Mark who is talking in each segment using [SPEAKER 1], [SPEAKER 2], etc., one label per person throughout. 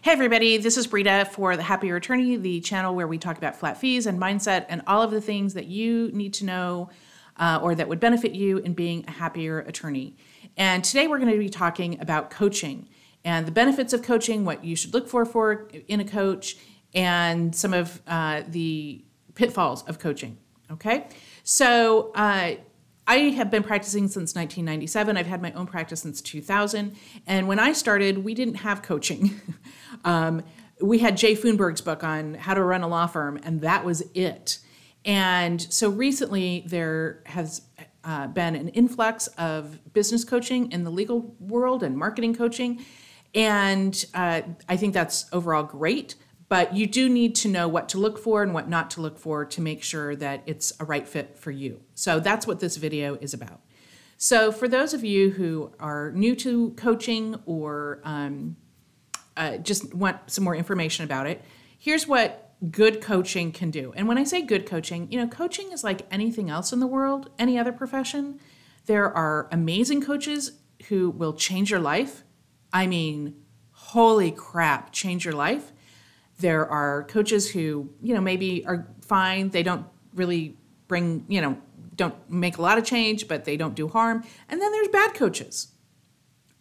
[SPEAKER 1] Hey everybody, this is Brita for The Happier Attorney, the channel where we talk about flat fees and mindset and all of the things that you need to know or that would benefit you in being a happier attorney. And today we're going to be talking about coaching and the benefits of coaching, what you should look for in a coach, and some of the pitfalls of coaching. Okay, so I have been practicing since 1997. I've had my own practice since 2000. And when I started, we didn't have coaching. We had Jay Foonberg's book on how to run a law firm, and that was it. And so recently there has been an influx of business coaching in the legal world and marketing coaching. And I think that's overall great. But you do need to know what to look for and what not to look for to make sure that it's a right fit for you. So that's what this video is about. So for those of you who are new to coaching or just want some more information about it, here's what good coaching can do. And when I say good coaching, coaching is like anything else in the world, any other profession. There are amazing coaches who will change your life. I mean, holy crap, change your life. There are coaches who, maybe are fine. They don't really bring, don't make a lot of change, but they don't do harm. And then there's bad coaches,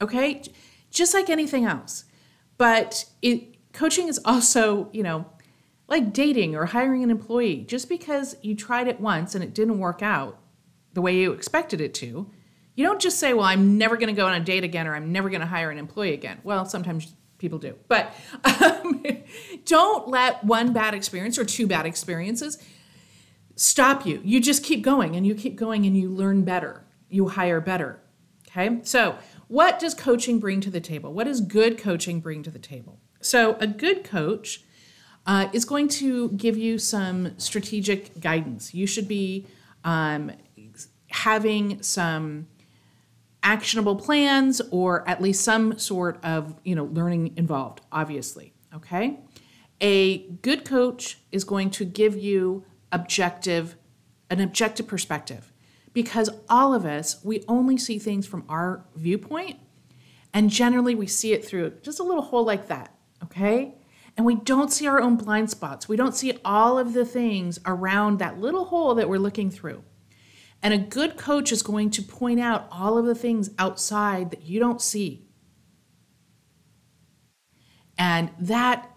[SPEAKER 1] okay? Just like anything else. But coaching is also, like dating or hiring an employee. Just because you tried it once and it didn't work out the way you expected it to, you don't just say, well, I'm never going to go on a date again, or I'm never going to hire an employee again. Well, sometimes people do. But don't let one bad experience or two bad experiences stop you. You just keep going and you keep going and you learn better. You hire better. Okay? So what does coaching bring to the table? What does good coaching bring to the table? So a good coach is going to give you some strategic guidance. You should be having some actionable plans, or at least some sort of, learning involved, obviously, okay? A good coach is going to give you an objective perspective, because all of us, we only see things from our viewpoint, and generally we see it through just a little hole like that, okay? And we don't see our own blind spots. We don't see all of the things around that little hole that we're looking through. And a good coach is going to point out all of the things outside that you don't see. And that,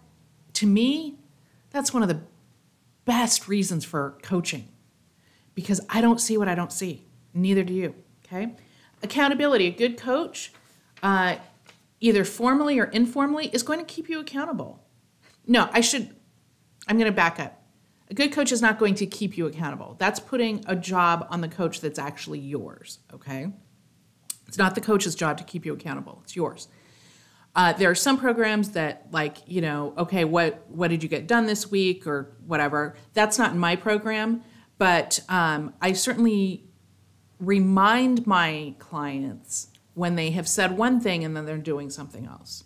[SPEAKER 1] to me, that's one of the best reasons for coaching, because I don't see what I don't see. Neither do you, okay? Accountability. A good coach, either formally or informally, is going to keep you accountable. No, I'm going to back up. A good coach is not going to keep you accountable. That's putting a job on the coach that's actually yours, okay? It's not the coach's job to keep you accountable. It's yours. There are some programs that, okay, what did you get done this week or whatever. That's not in my program, but I certainly remind my clients when they have said one thing and then they're doing something else.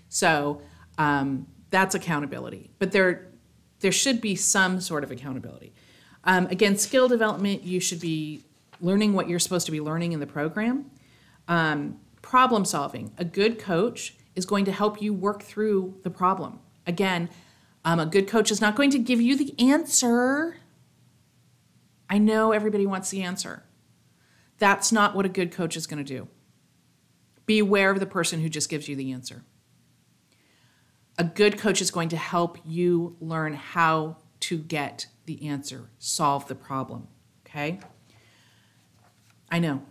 [SPEAKER 1] So that's accountability. But there should be some sort of accountability. Again, skill development, you should be learning what you're supposed to be learning in the program. Problem solving. A good coach is going to help you work through the problem. Again, a good coach is not going to give you the answer. I know everybody wants the answer. That's not what a good coach is going to do. Be aware of the person who just gives you the answer. A good coach is going to help you learn how to get the answer, solve the problem, okay? I know.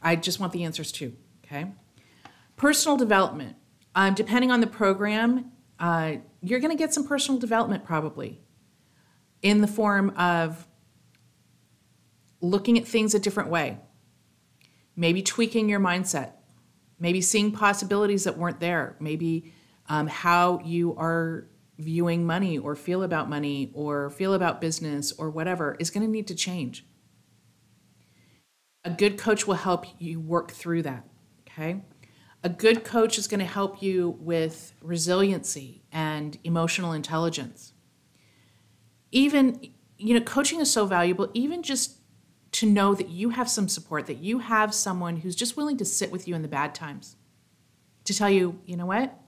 [SPEAKER 1] I just want the answers too, okay? Personal development. Depending on the program, you're going to get some personal development probably in the form of looking at things a different way, maybe tweaking your mindset, maybe seeing possibilities that weren't there, maybe how you are viewing money or feel about business or whatever is going to need to change. A good coach will help you work through that, okay? A good coach is going to help you with resiliency and emotional intelligence. Even, coaching is so valuable, even just to know that you have some support, that you have someone who's just willing to sit with you in the bad times, to tell you, you know what?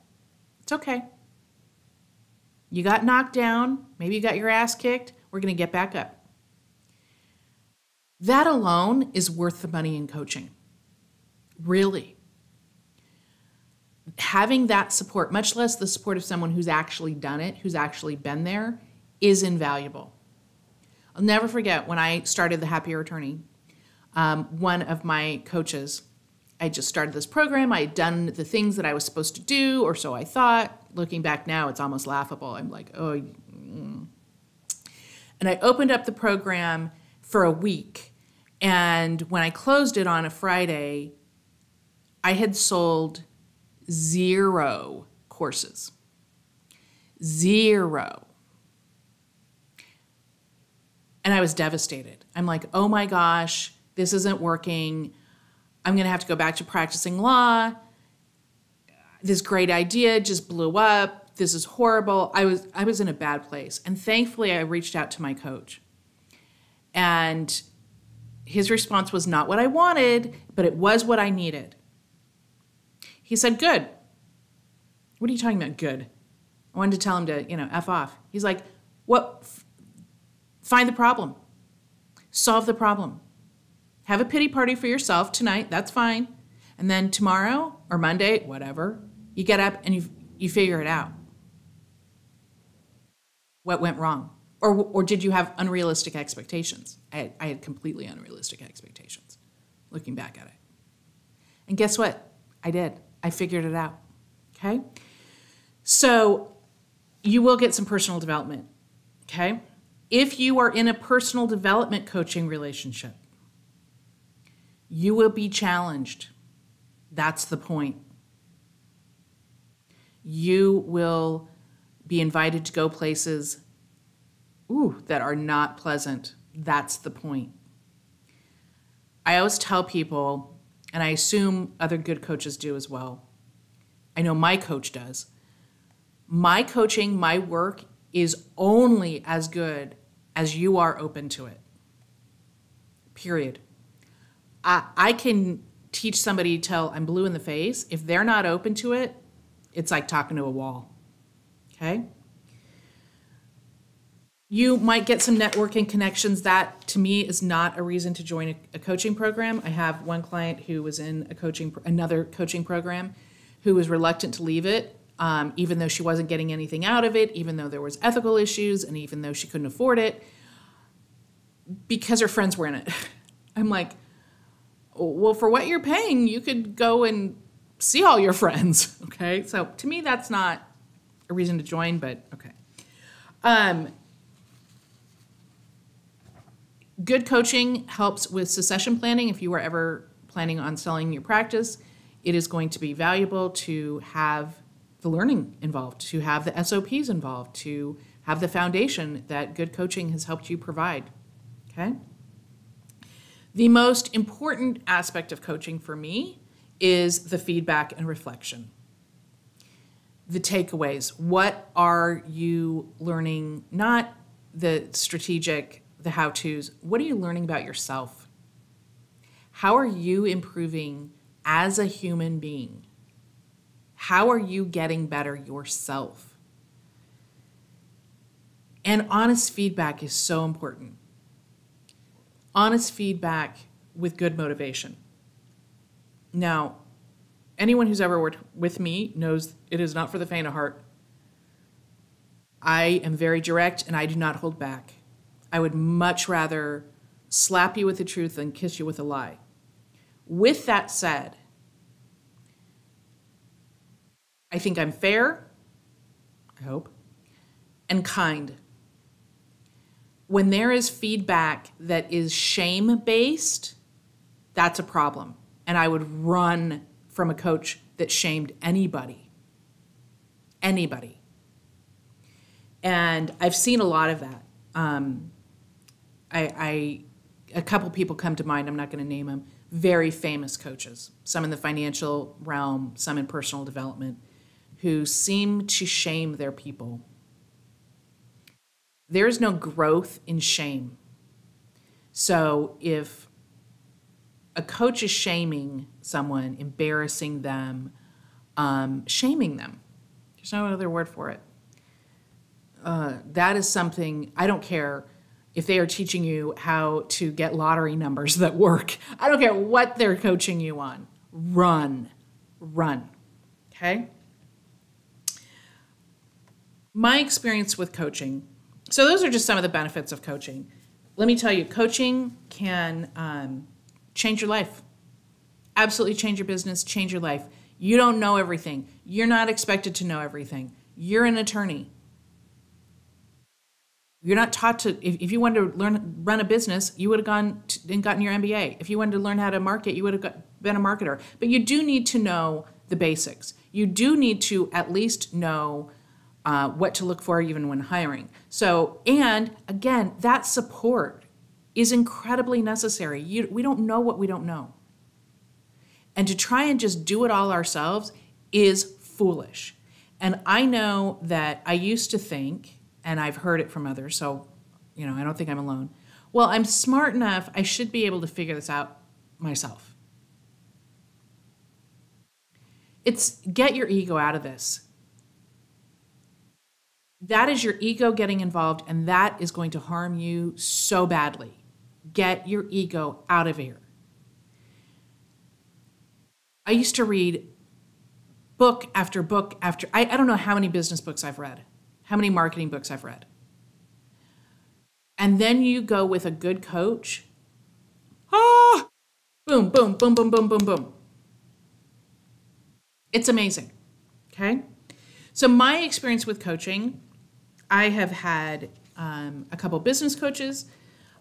[SPEAKER 1] It's okay. You got knocked down. Maybe you got your ass kicked. We're going to get back up. That alone is worth the money in coaching. Really. Having that support, much less the support of someone who's actually done it, who's actually been there, is invaluable. I'll never forget when I started the Happier Attorney, one of my coaches, I just started this program. I had done the things that I was supposed to do, or so I thought. Looking back now, it's almost laughable. I'm like, oh. And I opened up the program for a week. And when I closed it on a Friday, I had sold 0 courses. 0. And I was devastated. I'm like, oh my gosh, this isn't working. I'm going to have to go back to practicing law. This great idea just blew up. This is horrible. I was in a bad place. And thankfully, I reached out to my coach. And his response was not what I wanted, but it was what I needed. He said, good. What are you talking about, good? I wanted to tell him to, F off. He's like, what? Find the problem. Solve the problem. Have a pity party for yourself tonight. That's fine. And then tomorrow or Monday, whatever, you get up and you figure it out. What went wrong? Or did you have unrealistic expectations? I had completely unrealistic expectations, looking back at it. And guess what? I did. I figured it out, okay? So you will get some personal development, okay? If you are in a personal development coaching relationship, you will be challenged. That's the point. You will be invited to go places that are not pleasant. That's the point. I always tell people, and I assume other good coaches do as well. I know my coach does. My coaching, my work is only as good as you are open to it. Period. I can teach somebody till I'm blue in the face. If they're not open to it, it's like talking to a wall. Okay? You might get some networking connections. That, to me, is not a reason to join a coaching program. I have one client who was in another coaching program who was reluctant to leave it, even though she wasn't getting anything out of it, even though there was ethical issues, and even though she couldn't afford it, because her friends were in it. I'm like, well, for what you're paying, you could go and see all your friends, okay? So to me, that's not a reason to join, but okay. Good coaching helps with succession planning. If you are ever planning on selling your practice, it is going to be valuable to have the learning involved, to have the SOPs involved, to have the foundation that good coaching has helped you provide, okay? The most important aspect of coaching for me is the feedback and reflection. The takeaways. What are you learning? Not the strategic, the how-tos. What are you learning about yourself? How are you improving as a human being? How are you getting better yourself? And honest feedback is so important. Honest feedback with good motivation. Now, anyone who's ever worked with me knows it is not for the faint of heart. I am very direct and I do not hold back. I would much rather slap you with the truth than kiss you with a lie. With that said, I think I'm fair, I hope, and kind. When there is feedback that is shame-based, that's a problem. And I would run from a coach that shamed anybody. Anybody. And I've seen a lot of that. A couple people come to mind, I'm not going to name them, very famous coaches, some in the financial realm, some in personal development, who seem to shame their people. There is no growth in shame. So if a coach is shaming someone, embarrassing them, shaming them, There's no other word for it. That is something, I don't care if they are teaching you how to get lottery numbers that work. I don't care what they're coaching you on. Run. Okay? My experience with coaching. So those are just some of the benefits of coaching. Let me tell you, coaching can change your life. Absolutely change your business, change your life. You don't know everything. You're not expected to know everything. You're an attorney. You're not taught to, if you wanted to run a business, you would have gone and gotten your MBA. If you wanted to learn how to market, you would have been a marketer. But you do need to know the basics. You do need to at least know what to look for even when hiring. So, and again, that support is incredibly necessary. We don't know what we don't know. And to try and just do it all ourselves is foolish. And I know that I used to think, and I've heard it from others, so, I don't think I'm alone. Well, I'm smart enough, I should be able to figure this out myself. It's get your ego out of this. That is your ego getting involved, and that is going to harm you so badly. Get your ego out of here. I used to read book after book after, I don't know how many business books I've read, how many marketing books I've read. And then you go with a good coach, boom, boom, boom, boom, boom, boom, boom. It's amazing, okay? So my experience with coaching, I have had a couple business coaches.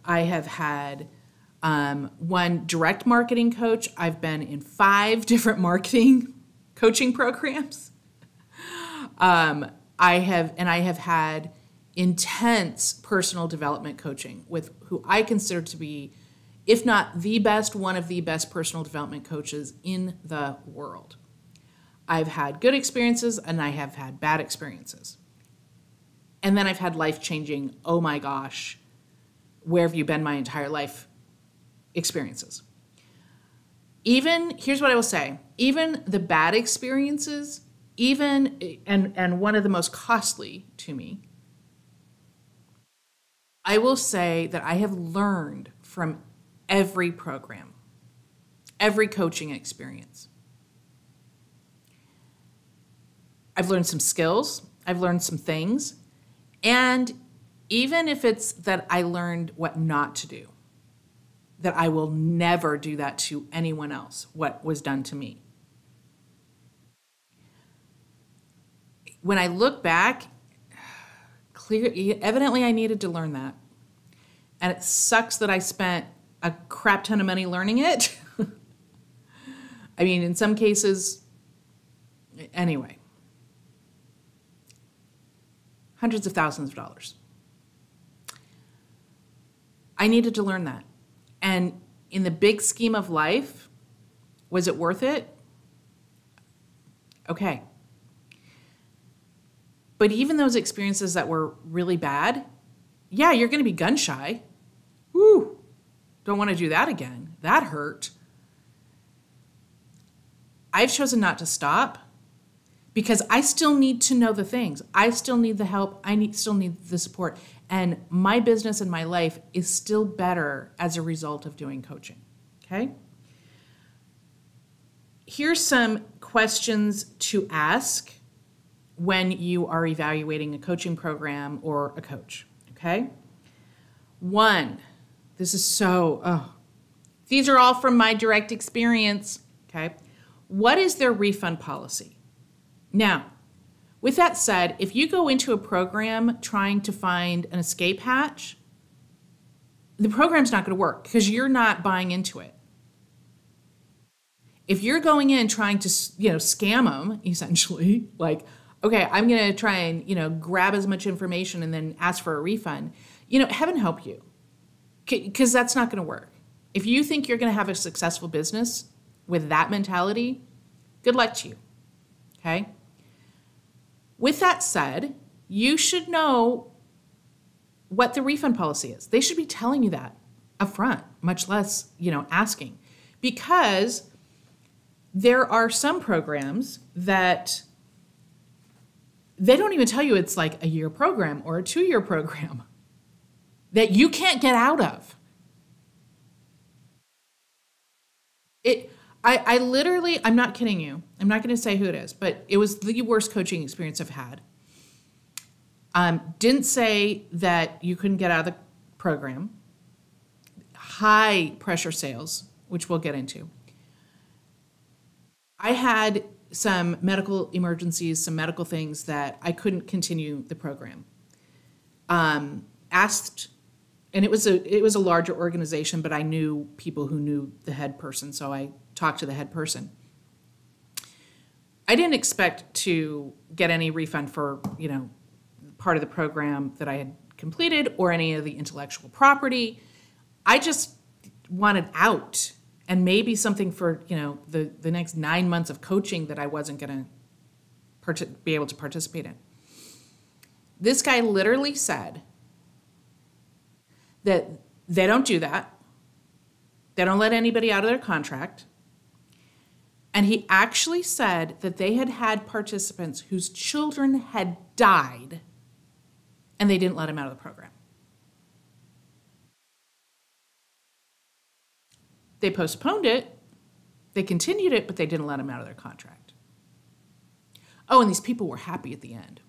[SPEAKER 1] I have had one direct marketing coach. I've been in 5 different marketing coaching programs. I have had intense personal development coaching with who I consider to be, if not the best, one of the best personal development coaches in the world. I've had good experiences and I have had bad experiences. And then I've had life-changing, oh my gosh, where have you been my entire life experiences. Here's what I will say, even the bad experiences, and one of the most costly to me, I will say that I have learned from every program, every coaching experience. I've learned some skills, I've learned some things, and even if it's that I learned what not to do, that I will never do that to anyone else, what was done to me. When I look back, evidently I needed to learn that. And it sucks that I spent a crap ton of money learning it. I mean, in some cases, anyway, hundreds of thousands of dollars. I needed to learn that. And in the big scheme of life, was it worth it? Okay. But even those experiences that were really bad, yeah, you're going to be gun shy. Woo, don't want to do that again. That hurt. I've chosen not to stop because I still need to know the things. I still need the help. Still need the support. And my business and my life is still better as a result of doing coaching, okay? Here's some questions to ask when you are evaluating a coaching program or a coach, okay? 1, these are all from my direct experience, okay? What is their refund policy? Now, with that said, if you go into a program trying to find an escape hatch, the program's not going to work because you're not buying into it. If you're going in trying to, scam them, essentially, like, okay, I'm going to try and, grab as much information and then ask for a refund, heaven help you, because that's not going to work. If you think you're going to have a successful business with that mentality, good luck to you, okay? With that said, you should know what the refund policy is. They should be telling you that up front, much less, asking. Because there are some programs that They don't even tell you it's like a year program or a 2-year program that you can't get out of. I literally, I'm not kidding you. I'm not going to say who it is, but it was the worst coaching experience I've had. Didn't say that you couldn't get out of the program. High pressure sales, which we'll get into. I had some medical emergencies, some medical things that I couldn't continue the program. Asked, and it was a larger organization, but I knew people who knew the head person, so I talked to the head person. I didn't expect to get any refund for, part of the program that I had completed or any of the intellectual property. I just wanted out, and maybe something for, the next 9 months of coaching that I wasn't going to be able to participate in. This guy literally said that they don't do that. They don't let anybody out of their contract. And he actually said that they had had participants whose children had died, and they didn't let him out of the program. They postponed it, they continued it, but they didn't let him out of their contract. Oh, and these people were happy at the end.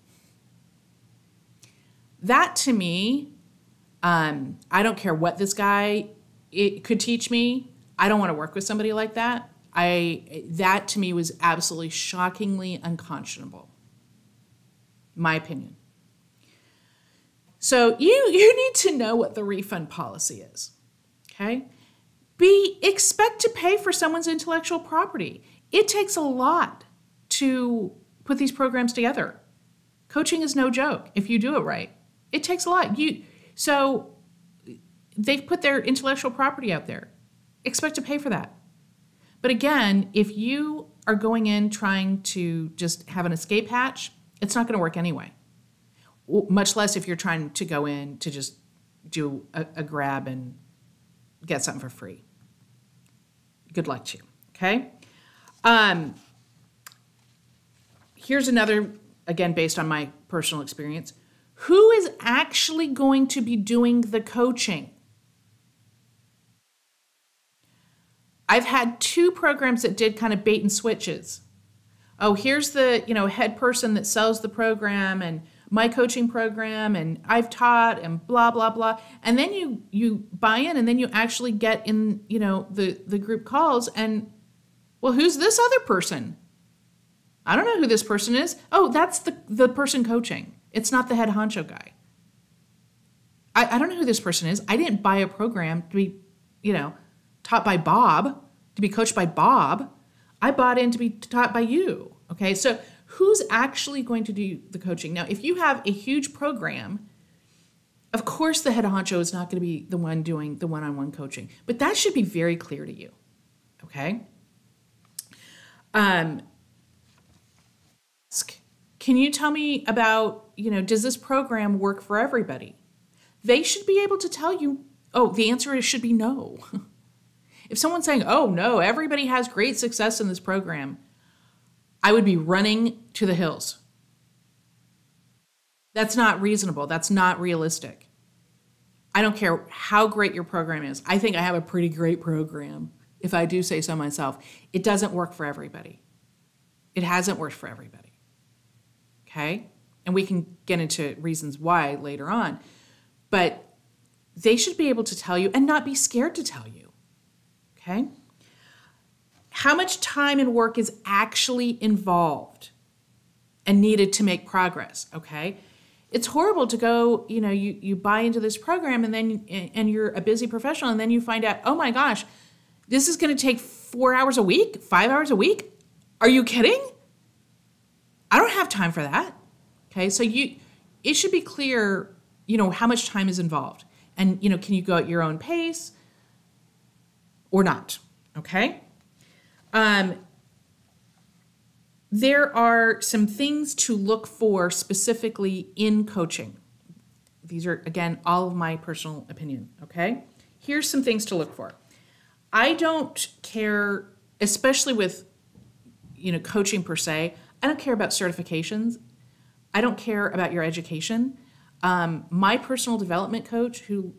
[SPEAKER 1] That to me, I don't care what this guy could teach me. I don't want to work with somebody like that. That to me was absolutely shockingly unconscionable. My opinion. So you need to know what the refund policy is, okay? Expect to pay for someone's intellectual property. It takes a lot to put these programs together. Coaching is no joke if you do it right. It takes a lot. So they've put their intellectual property out there. Expect to pay for that. But again, if you are going in trying to just have an escape hatch, it's not going to work anyway. Much less if you're trying to go in to just do a grab and get something for free. Good luck to you, okay? Here's another, again, based on my personal experience. Who is actually going to be doing the coaching? I've had 2 programs that did kind of bait and switches. Oh, here's the, head person that sells the program and my coaching program, and I've taught and blah, blah, blah. And then you buy in, and then you actually get in, the group calls, and, well, who's this other person? I don't know who this person is. Oh, that's the person coaching. It's not the head honcho guy. I don't know who this person is. I didn't buy a program to be, taught by Bob, to be coached by Bob. I bought in to be taught by you, okay? So who's actually going to do the coaching? Now, if you have a huge program, of course the head honcho is not going to be the one doing the one-on-one coaching, but that should be very clear to you, okay? Can you tell me about, does this program work for everybody? They should be able to tell you, oh, the answer should be no. If someone's saying, oh, no, everybody has great success in this program, I would be running to the hills. That's not reasonable. That's not realistic. I don't care how great your program is. I think I have a pretty great program, if I do say so myself. It doesn't work for everybody. It hasn't worked for everybody. Okay? And we can get into reasons why later on. But they should be able to tell you and not be scared to tell you. Okay? How much time and work is actually involved and needed to make progress, okay? It's horrible to go, you buy into this program and you're a busy professional, and then you find out, oh my gosh, this is going to take 4 hours a week, 5 hours a week? Are you kidding? I don't have time for that. Okay, so it should be clear, how much time is involved. And, can you go at your own pace or not, okay? There are some things to look for specifically in coaching. These are, again, all of my personal opinion, okay? Here's some things to look for. I don't care, especially with, coaching per se, I don't care about certifications. I don't care about your education. My personal development coach, who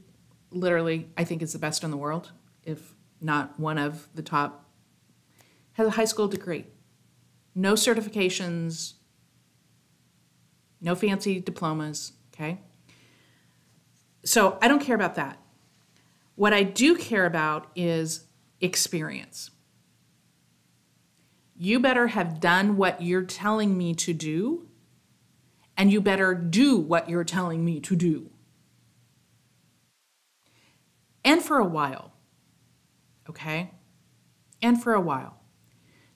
[SPEAKER 1] literally I think is the best in the world, if not one of the top, has a high school degree. No certifications, no fancy diplomas, okay? So I don't care about that. What I do care about is experience. You better have done what you're telling me to do, and you better do what you're telling me to do. And for a while, okay? And for a while.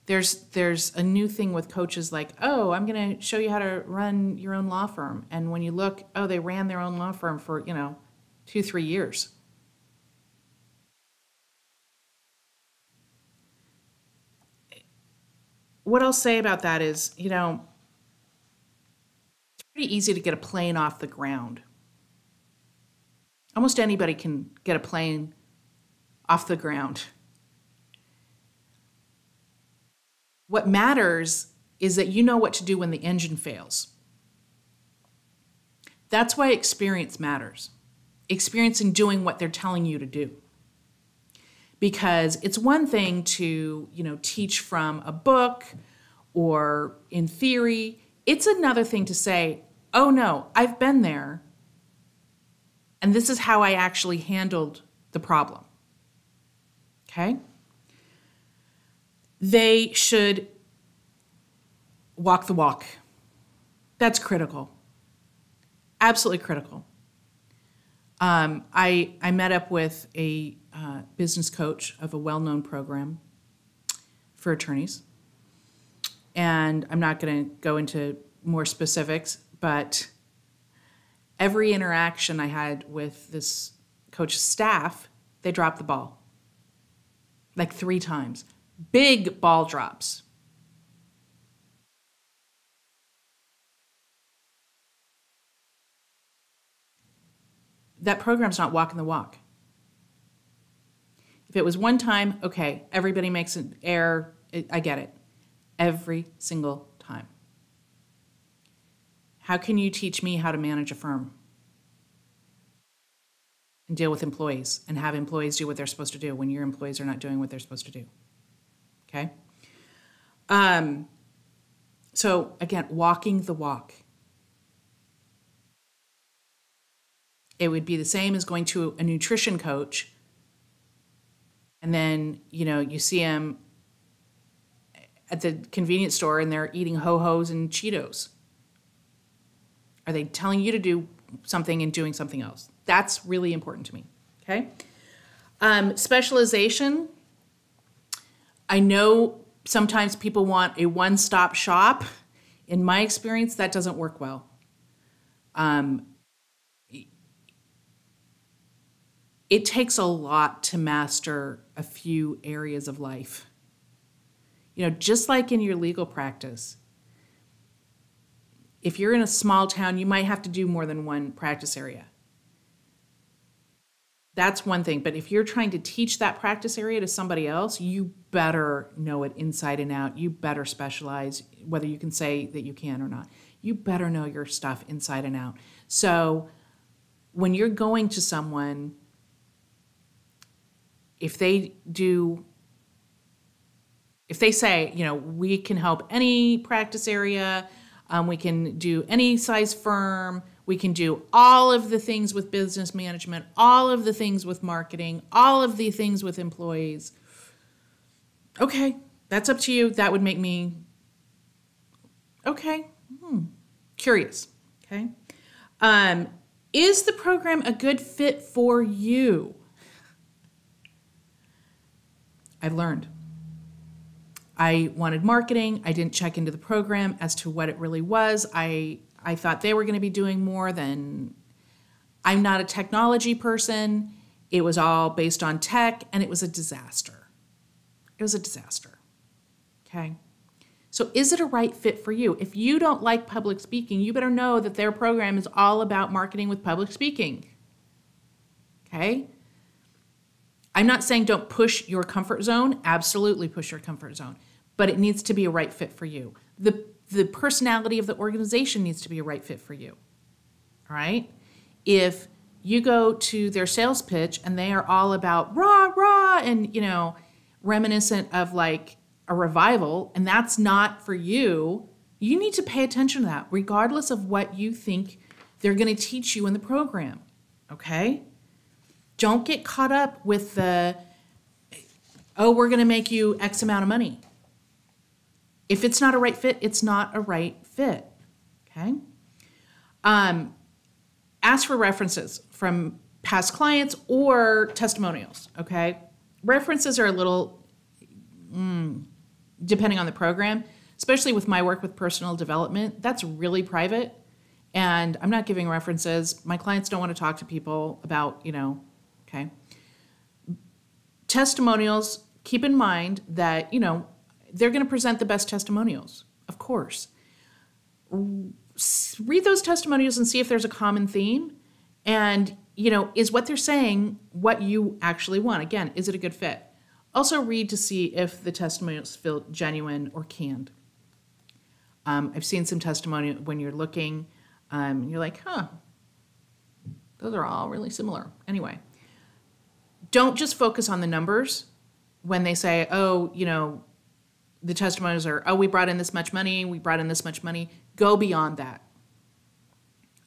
[SPEAKER 1] There's a new thing with coaches like, oh, I'm going to show you how to run your own law firm. And when you look, oh, they ran their own law firm for, 2-3 years. What I'll say about that is, it's pretty easy to get a plane off the ground. Almost anybody can get a plane off the ground. What matters is that you know what to do when the engine fails. That's why experience matters. Experience in doing what they're telling you to do. Because it's one thing to, teach from a book or in theory. It's another thing to say, oh no, I've been there, and this is how I actually handled the problem. Okay? They should walk the walk. That's critical. Absolutely critical. I met up with a business coach of a well-known program for attorneys. And I'm not going to go into more specifics, but every interaction I had with this coach's staff, they dropped the ball. Like 3 times. Big ball drops. That program's not walking the walk. If it was one time, okay, everybody makes an error. I get it. Every single time. How can you teach me how to manage a firm and deal with employees and have employees do what they're supposed to do when your employees are not doing what they're supposed to do? Okay? So again, walking the walk. It would be the same as going to a nutrition coach and then, you see them at the convenience store and they're eating Ho-Hos and Cheetos. Are they telling you to do something and doing something else? That's really important to me, okay? Specialization. I know sometimes people want a one-stop shop. In my experience, that doesn't work well. It takes a lot to master a few areas of life. Just like in your legal practice, if you're in a small town, you might have to do more than one practice area. That's one thing. But if you're trying to teach that practice area to somebody else, you better know it inside and out. You better specialize, whether you can say that you can or not. You better know your stuff inside and out. So when you're going to someone, if they say, we can help any practice area, we can do any size firm, we can do all of the things with business management, all of the things with marketing, all of the things with employees. Okay, that's up to you. That would make me, curious, okay? Is the program a good fit for you? I've learned. I wanted marketing. I didn't check into the program as to what it really was. I thought they were going to be doing more than... I'm not a technology person. It was all based on tech, and it was a disaster. It was a disaster. Okay? So is it a right fit for you? If you don't like public speaking, you better know that their program is all about marketing with public speaking. Okay? I'm not saying don't push your comfort zone. Absolutely push your comfort zone. But it needs to be a right fit for you. The the personality of the organization needs to be a right fit for you. All right? If you go to their sales pitch and they are all about rah, rah, and, reminiscent of like a revival, and that's not for you, you need to pay attention to that, regardless of what you think they're going to teach you in the program. Okay? Don't get caught up with we're going to make you X amount of money. If it's not a right fit, it's not a right fit. Okay? Ask for references from past clients or testimonials. Okay? References are a little, depending on the program, especially with my work with personal development, that's really private. And I'm not giving references. My clients don't want to talk to people about, okay. Testimonials, keep in mind that, they're going to present the best testimonials, of course. Read those testimonials and see if there's a common theme. And, is what they're saying what you actually want? Again, is it a good fit? Also read to see if the testimonials feel genuine or canned. I've seen some testimonial when you're looking, you're like, those are all really similar. Anyway, don't just focus on the numbers when they say, the testimonials are, we brought in this much money, we brought in this much money. Go beyond that.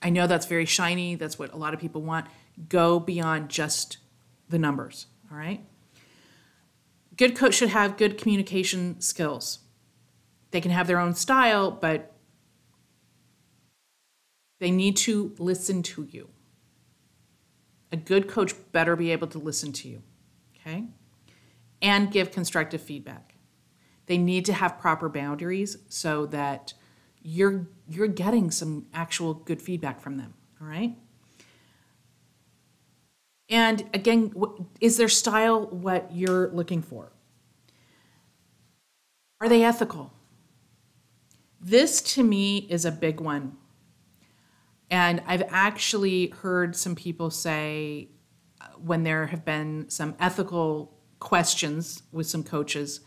[SPEAKER 1] I know that's very shiny. That's what a lot of people want. Go beyond just the numbers, all right? Good coach should have good communication skills. They can have their own style, but they need to listen to you. A good coach better be able to listen to you, okay? And give constructive feedback. They need to have proper boundaries so that you're getting some actual good feedback from them, all right? And again, is their style what you're looking for? Are they ethical? This, to me, is a big one. And I've actually heard some people say when there have been some ethical questions with some coaches,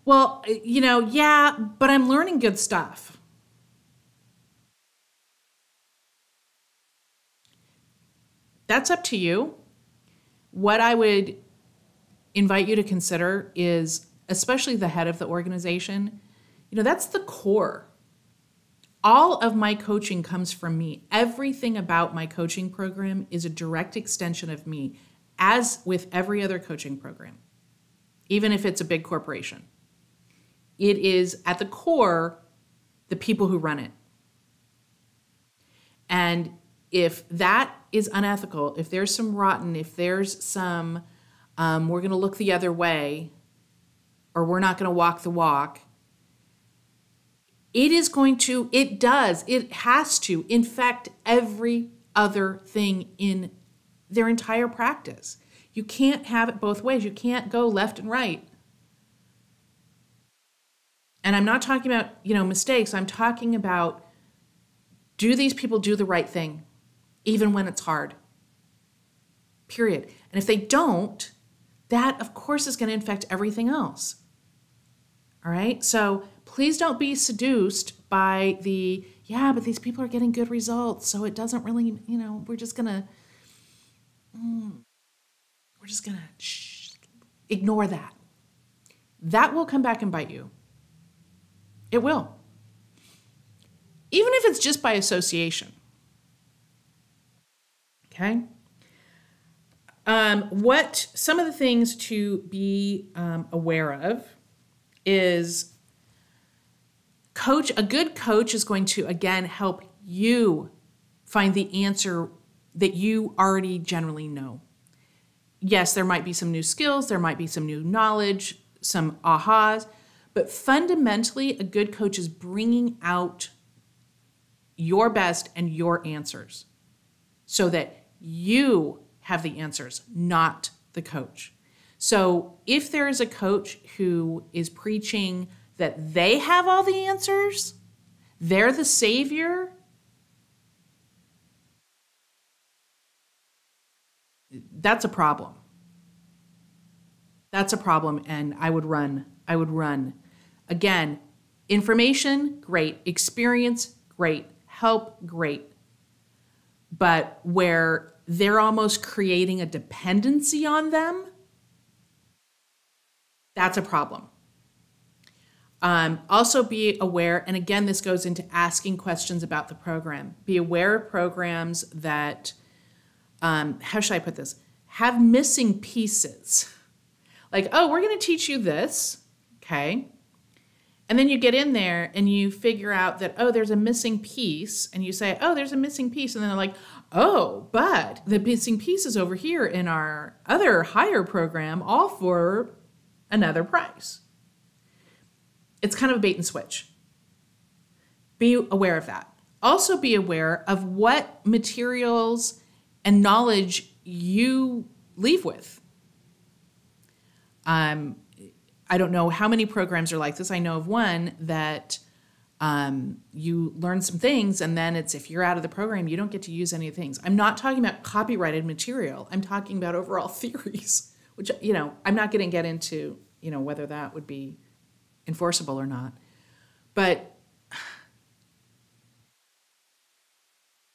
[SPEAKER 1] well, yeah, but I'm learning good stuff. That's up to you. What I would invite you to consider is, especially the head of the organization, that's the core. All of my coaching comes from me. Everything about my coaching program is a direct extension of me, as with every other coaching program, even if it's a big corporation. It is, at the core, the people who run it. And if that is unethical, if there's some rotten, if there's some, we're going to look the other way, or we're not going to walk the walk, it has to infect every other thing in their entire practice. You can't have it both ways. You can't go left and right. And I'm not talking about, mistakes. I'm talking about, do these people do the right thing, even when it's hard? Period. And if they don't, that, of course, is going to infect everything else. All right? So please don't be seduced by but these people are getting good results, so it doesn't really, we're just going to ignore that. That will come back and bite you. It will. Even if it's just by association. Okay? What some of the things to be aware of is a good coach is going to, again, help you find the answer that you already generally know. Yes, there might be some new skills, there might be some new knowledge, some ahas, but fundamentally, a good coach is bringing out your best and your answers so that you have the answers, not the coach. So if there is a coach who is preaching that they have all the answers, they're the savior, that's a problem. That's a problem, and I would run. Again, Information, great. Experience, great. Help, great. But where they're almost creating a dependency on them, that's a problem. Also be aware, and again, this goes into asking questions about the program. Be aware of programs that, how should I put this? Have missing pieces. Like, oh, we're going to teach you this, okay? And then you get in there and you figure out that, oh, there's a missing piece. And you say, oh, there's a missing piece. And then they're like, oh, but the missing piece is over here in our other higher program, all for another price. It's kind of a bait and switch. Be aware of that. Also be aware of what materials and knowledge you leave with. I don't know how many programs are like this. I know of one that you learn some things and then it's, if you're out of the program, you don't get to use any of the things. I'm not talking about copyrighted material. I'm talking about overall theories, which, I'm not going to get into, whether that would be enforceable or not. But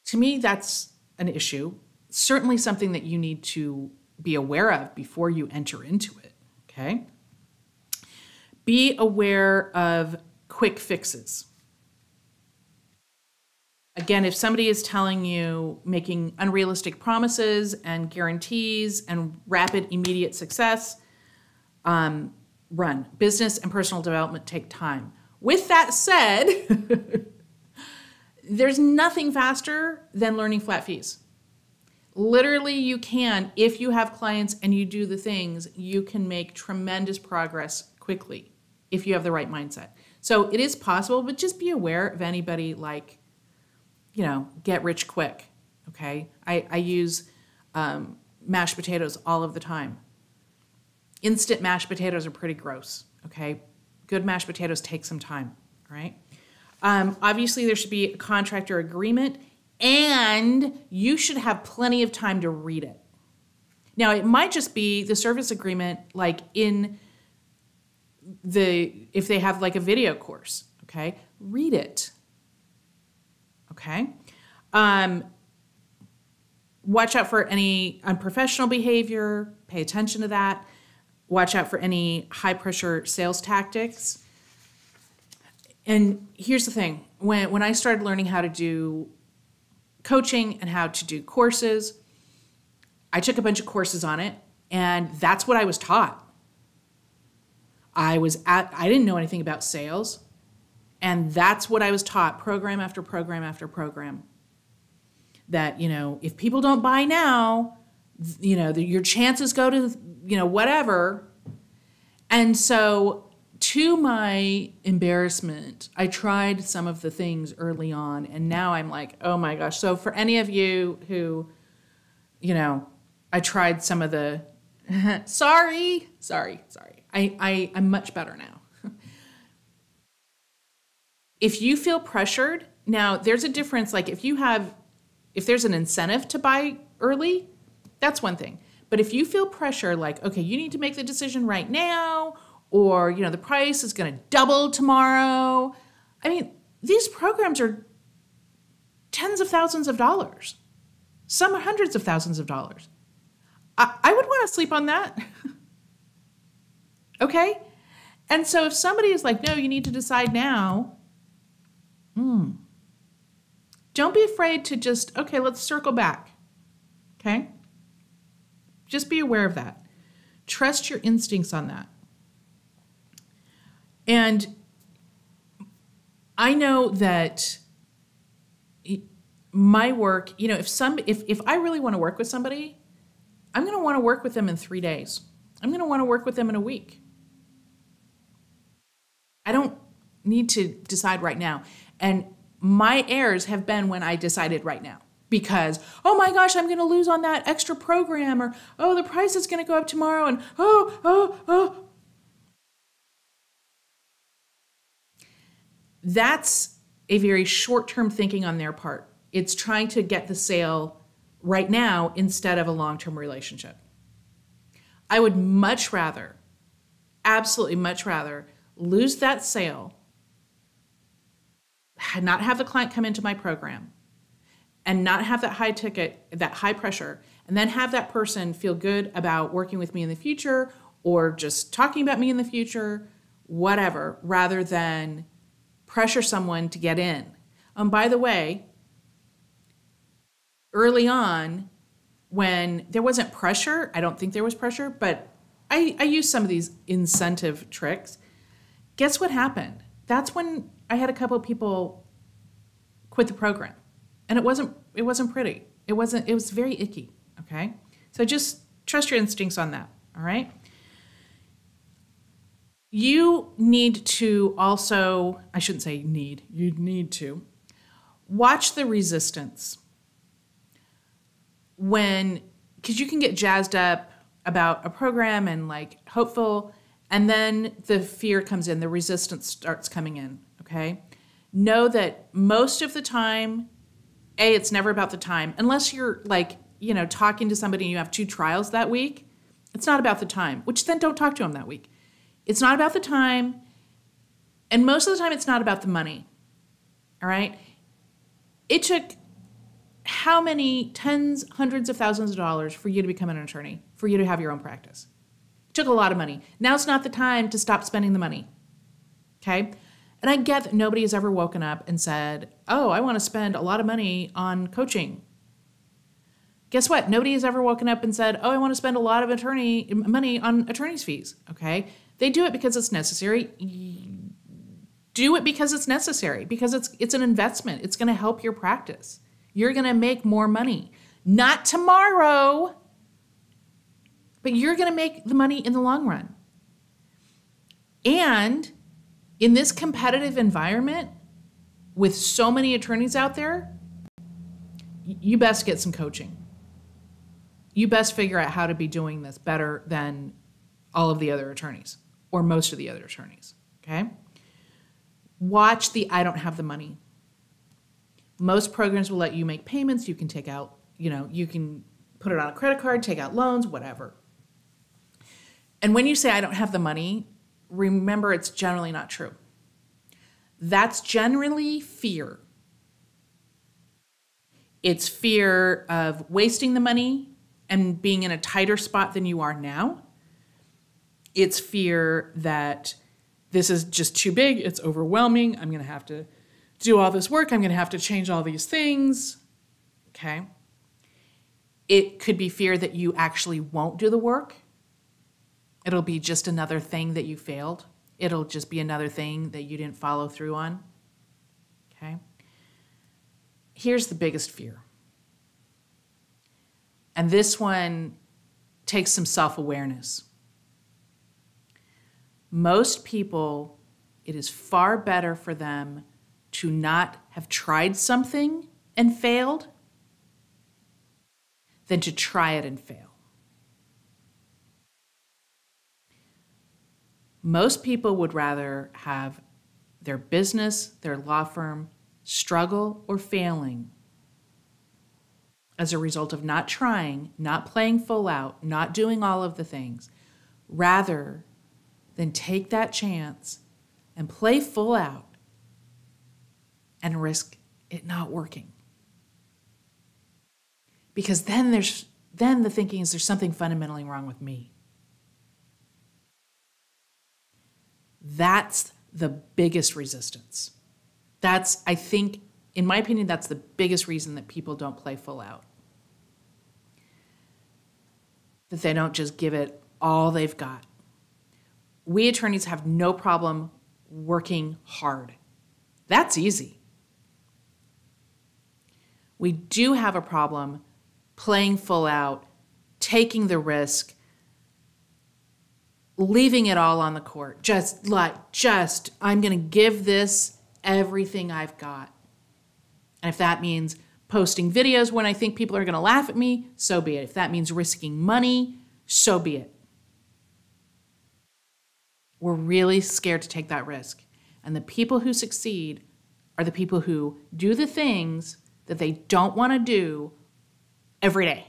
[SPEAKER 1] to me, that's an issue. Certainly something that you need to be aware of before you enter into it, okay? Be aware of quick fixes. Again, if somebody is telling you, making unrealistic promises and guarantees and rapid, immediate success, run. Business and personal development take time. With that said, there's nothing faster than learning flat fees. Literally, you can, if you have clients and you do the things, you can make tremendous progress quickly if you have the right mindset. So it is possible, but just be aware of anybody like, get rich quick, okay? I use mashed potatoes all of the time. Instant mashed potatoes are pretty gross, okay? Good mashed potatoes take some time, right? Obviously, there should be a contract or agreement, and you should have plenty of time to read it. Now, it might just be the service agreement, like if they have like a video course, okay? Read it, okay? Watch out for any unprofessional behavior. Pay attention to that. Watch out for any high-pressure sales tactics. And here's the thing. When I started learning how to do coaching and how to do courses, I took a bunch of courses on it, and that's what I was taught. I didn't know anything about sales, and that's what I was taught, program after program after program. That, if people don't buy now, your chances go to, whatever. And so to my embarrassment, I tried some of the things early on, and now I'm like, oh my gosh. So for any of you who, I tried some of the, sorry. I'm much better now. If you feel pressured, now there's a difference. Like if there's an incentive to buy early, that's one thing. But if you feel pressure, like, okay, you need to make the decision right now, or, the price is going to double tomorrow. I mean, these programs are tens of thousands of dollars. Some are hundreds of thousands of dollars. I would want to sleep on that. Okay? And so if somebody is like, no, you need to decide now, don't be afraid to just, okay, let's circle back. Okay? Just be aware of that. Trust your instincts on that. And I know that my work, if I really want to work with somebody, I'm going to want to work with them in 3 days. I'm going to want to work with them in a week. I don't need to decide right now. And my errors have been when I decided right now. Because, oh my gosh, I'm going to lose on that extra program, or, oh, the price is going to go up tomorrow, and oh. That's a very short-term thinking on their part. It's trying to get the sale right now instead of a long-term relationship. I would much rather, absolutely much rather, lose that sale not have the client come into my program and not have that high ticket, that high pressure, and then have that person feel good about working with me in the future or just talking about me in the future, whatever, rather than pressure someone to get in. By the way, early on, when there wasn't pressure, I don't think there was pressure, but I used some of these incentive tricks. Guess what happened? That's when I had a couple of people quit the program. And it wasn't pretty. It was very icky, okay? So just trust your instincts on that, all right? You need to also, I shouldn't say need, you need to watch the resistance. Because you can get jazzed up about a program and like hopeful, and then the fear comes in, the resistance starts coming in, okay? Know that most of the time, it's never about the time. Unless you're like, talking to somebody and you have 2 trials that week, it's not about the time, which then don't talk to them that week. It's not about the time, and most of the time it's not about the money, all right? It took how many tens, hundreds of thousands of dollars for you to become an attorney, for you to have your own practice? It took a lot of money. Now's not the time to stop spending the money, okay? And I get that nobody has ever woken up and said, oh, I want to spend a lot of money on coaching. Guess what? Nobody has ever woken up and said, oh, I want to spend a lot of money on attorney's fees, okay? They do it because it's necessary. Do it because it's necessary, because it's an investment. It's going to help your practice. You're going to make more money. Not tomorrow, but you're going to make the money in the long run. And in this competitive environment, with so many attorneys out there, you best get some coaching. You best figure out how to be doing this better than all of the other attorneys or most of the other attorneys, okay? Watch the I don't have the money. Most programs will let you make payments. You can take out, you can put it on a credit card, take out loans, whatever. And when you say I don't have the money, remember it's generally not true. That's generally fear. It's fear of wasting the money and being in a tighter spot than you are now. It's fear that this is just too big, it's overwhelming, I'm going to have to do all this work, I'm going to have to change all these things, okay? It could be fear that you actually won't do the work. It'll be just another thing that you failed. It'll just be another thing that you didn't follow through on, okay? Here's the biggest fear. And this one takes some self-awareness. Most people, it is far better for them to not have tried something and failed than to try it and fail. Most people would rather have their business, their law firm, struggle or failing as a result of not trying, not playing full out, not doing all of the things, rather than take that chance and play full out and risk it not working. Because then the thinking is there's something fundamentally wrong with me. That's the biggest resistance. I think, in my opinion, that's the biggest reason that people don't play full out. That they don't just give it all they've got. We attorneys have no problem working hard. That's easy. We do have a problem playing full out, taking the risk, leaving it all on the court. I'm going to give this everything I've got. And if that means posting videos when I think people are going to laugh at me, so be it. If that means risking money, so be it. We're really scared to take that risk. And the people who succeed are the people who do the things that they don't want to do every day.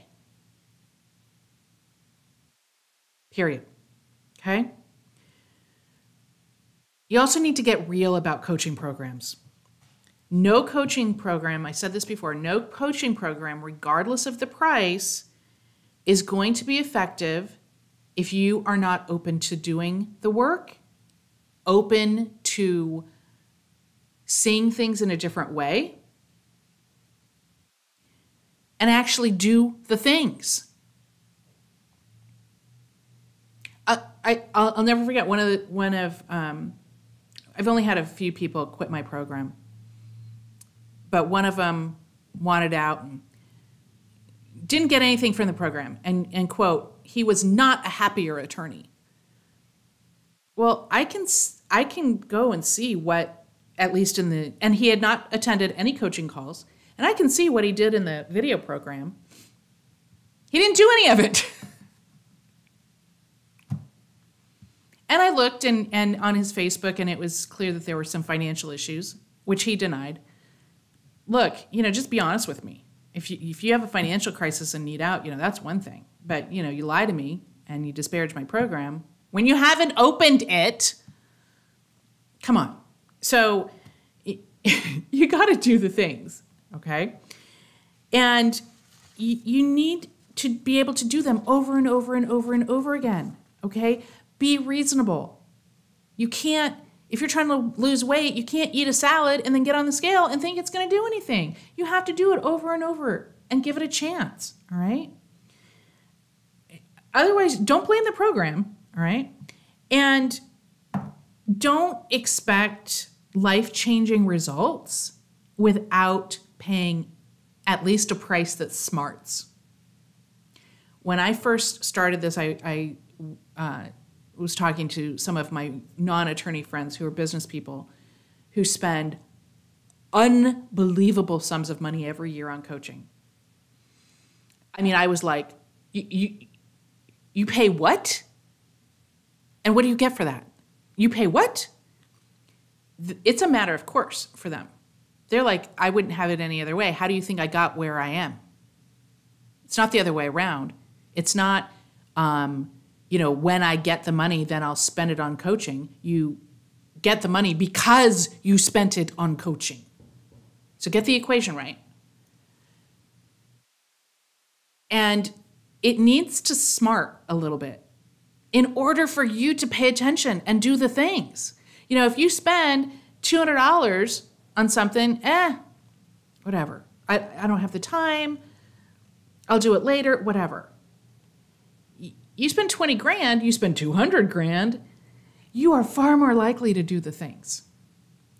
[SPEAKER 1] Period. Okay? You also need to get real about coaching programs. No coaching program, I said this before, no coaching program, regardless of the price, is going to be effective if you are not open to doing the work, open to seeing things in a different way, and actually do the things. I'll never forget I've only had a few people quit my program, but one of them wanted out and didn't get anything from the program, and quote, he was not a happier attorney. Well, I can go and see what, at least and he had not attended any coaching calls, and I can see what he did in the video program. He didn't do any of it. And I looked and on his Facebook, and it was clear that there were some financial issues, which he denied. Look, just be honest with me. If you have a financial crisis and need out, that's one thing. But, you lie to me and you disparage my program when you haven't opened it. Come on. So you got to do the things, okay? And you need to be able to do them over and over and over and over again, okay? Be reasonable. You can't, if you're trying to lose weight, you can't eat a salad and then get on the scale and think it's going to do anything. You have to do it over and over and give it a chance, all right? Otherwise, don't blame the program, all right? And don't expect life-changing results without paying at least a price that smarts. When I first started this, I was talking to some of my non-attorney friends who are business people who spend unbelievable sums of money every year on coaching. I mean, I was like, you pay what? And what do you get for that? You pay what? It's a matter of course for them. They're like, I wouldn't have it any other way. How do you think I got where I am? It's not the other way around. It's not, when I get the money, then I'll spend it on coaching. You get the money because you spent it on coaching. So get the equation right. And it needs to smart a little bit in order for you to pay attention and do the things. If you spend $200 on something, whatever. I don't have the time. I'll do it later, whatever. You spend 20 grand, you spend 200 grand, you are far more likely to do the things,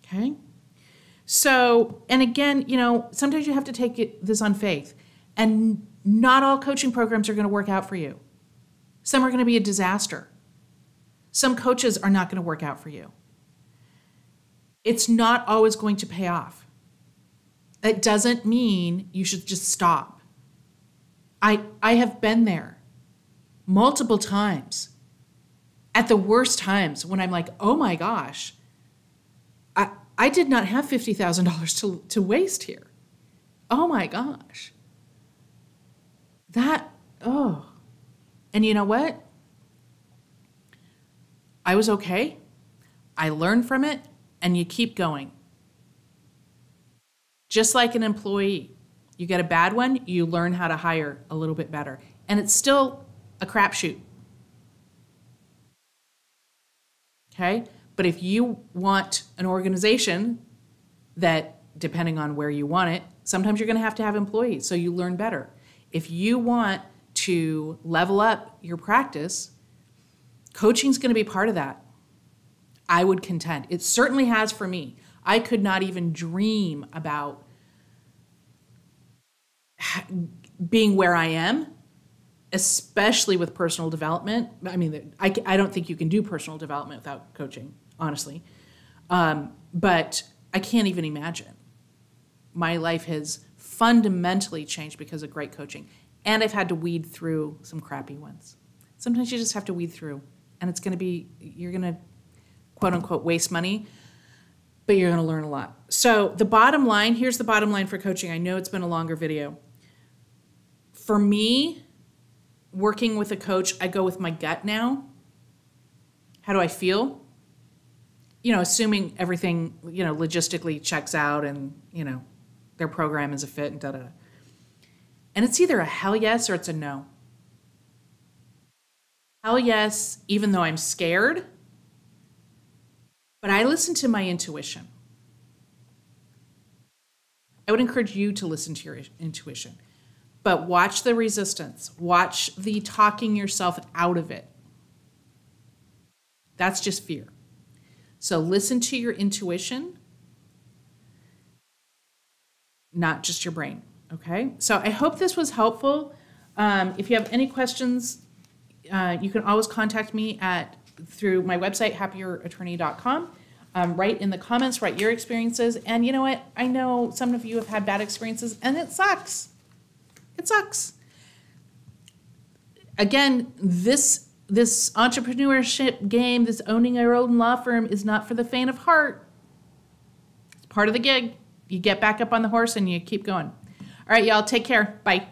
[SPEAKER 1] okay? So, and again, sometimes you have to take this on faith, and not all coaching programs are going to work out for you. Some are going to be a disaster. Some coaches are not going to work out for you. It's not always going to pay off. That doesn't mean you should just stop. I have been there multiple times at the worst times when I'm like, oh my gosh, I did not have $50,000 to waste here. Oh my gosh. And you know what? I was okay. I learned from it, and you keep going. Just like an employee. You get a bad one, you learn how to hire a little bit better. And it's still a crapshoot. Okay? But if you want an organization that, depending on where you want it, sometimes you're going to have employees, so you learn better. If you want to level up your practice, coaching's going to be part of that. I would contend. It certainly has for me. I could not even dream about being where I am, especially with personal development. I mean, I don't think you can do personal development without coaching, honestly. But I can't even imagine. My life has fundamentally changed because of great coaching. And I've had to weed through some crappy ones. Sometimes you just have to weed through. And you're going to, quote unquote, waste money, but you're going to learn a lot. So here's the bottom line for coaching. I know it's been a longer video. For me, working with a coach, I go with my gut now. How do I feel? assuming everything, logistically checks out and, their program is a fit and da-da-da. And it's either a hell yes or it's a no. Hell yes, even though I'm scared, but I listen to my intuition. I would encourage you to listen to your intuition, but watch the resistance. Watch the talking yourself out of it. That's just fear. So listen to your intuition, not just your brain, okay? So I hope this was helpful. If you have any questions, you can always contact me through my website, happierattorney.com. Write in the comments, write your experiences. And you know what? I know some of you have had bad experiences, and it sucks. It sucks. Again, this entrepreneurship game, this owning your own law firm is not for the faint of heart. It's part of the gig. You get back up on the horse and you keep going. All right, y'all, take care. Bye.